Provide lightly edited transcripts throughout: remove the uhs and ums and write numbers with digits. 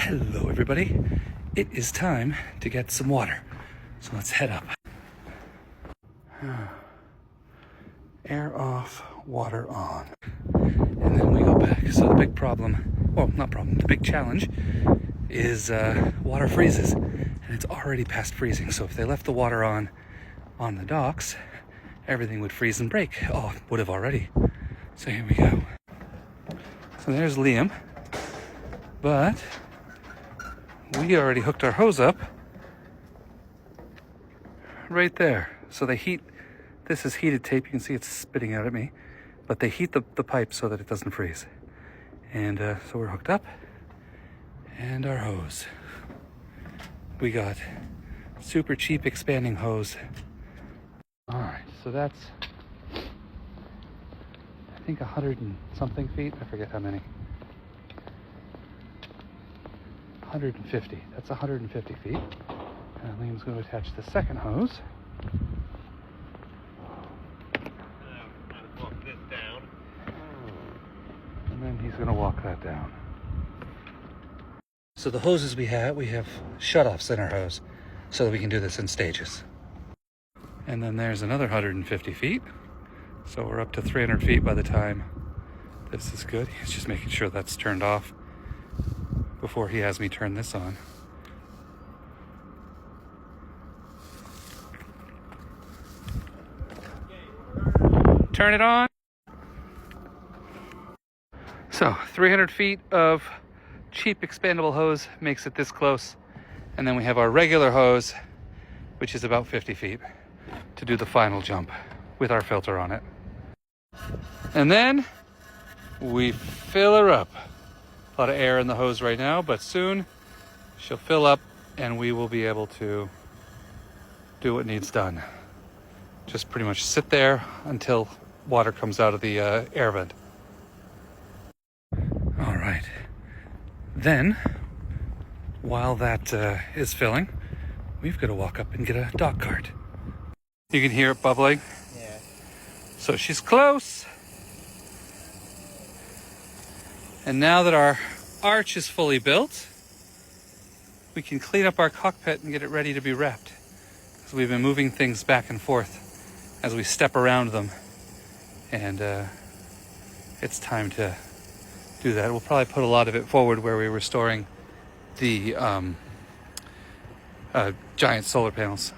Hello everybody, it is time to get some water, so let's head up. Air off, water on, and then we go back. So the big problem, well not problem, the big challenge is water freezes, and it's already past freezing. So if they left the water on the docks, everything would freeze and break. Oh, it would have already. So here we go. So there's Liam, but we already hooked our hose up right there. So they heat, this is heated tape, you can see it's spitting out at me, but they heat the pipe so that it doesn't freeze. And so we're hooked up, and our hose. We got super cheap expanding hose. All right, so that's, I think 100 and something feet, I forget how many. 150, that's 150 feet. And Liam's going to attach the second hose. Walk this down. And then he's going to walk that down. So the hoses we have shut-offs in our hose so that we can do this in stages. And then there's another 150 feet. So we're up to 300 feet by the time this is good. He's just making sure that's turned off before he has me turn this on. Turn it on. So 300 feet of cheap expandable hose makes it this close. And then we have our regular hose, which is about 50 feet to do the final jump with our filter on it. And then we fill her up. A lot of air in the hose right now, but soon she'll fill up and we will be able to do what needs done. Just pretty much sit there until water comes out of the air vent. All right. Then, while that is filling, we've got to walk up and get a dock cart. You can hear it bubbling. Yeah. So she's close. And now that our arch is fully built, we can clean up our cockpit and get it ready to be wrapped. Because we've been moving things back and forth as we step around them. And it's time to do that. We'll probably put a lot of it forward where we were storing the giant solar panels.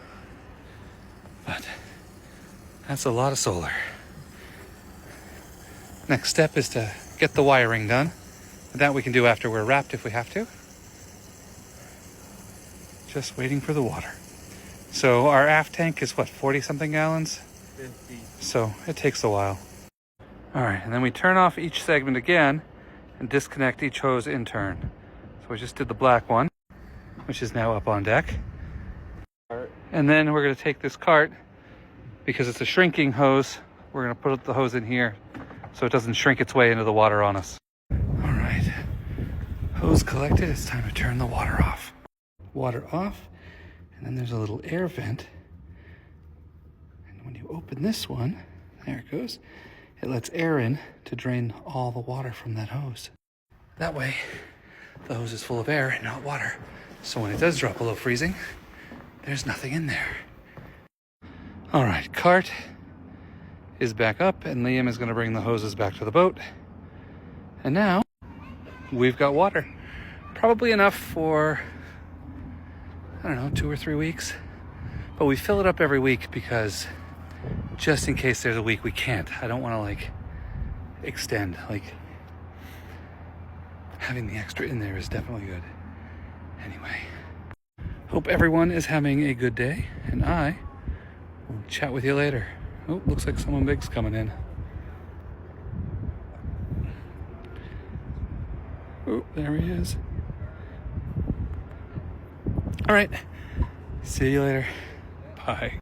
But that's a lot of solar. Next step is to get the wiring done. That we can do after we're wrapped if we have to. Just waiting for the water. So our aft tank is what, 40 something gallons? 50. So it takes a while. All right, and then we turn off each segment again and disconnect each hose in turn. So we just did the black one, which is now up on deck. And then we're gonna take this cart, because it's a shrinking hose, we're gonna put the hose in here so it doesn't shrink its way into the water on us. All right, hose collected, it's time to turn the water off. Water off, and then there's a little air vent. And when you open this one, there it goes, it lets air in to drain all the water from that hose. That way, the hose is full of air and not water. So when it does drop below freezing, there's nothing in there. All right, cart is back up, and Liam is gonna bring the hoses back to the boat. And now, we've got water. Probably enough for, I don't know, 2 or 3 weeks. But we fill it up every week because just in case there's a week we can't. I don't wanna extend, having the extra in there is definitely good. Anyway, hope everyone is having a good day, and I will chat with you later. Oh, looks like someone big's coming in. Oh, there he is. All right, see you later. Bye.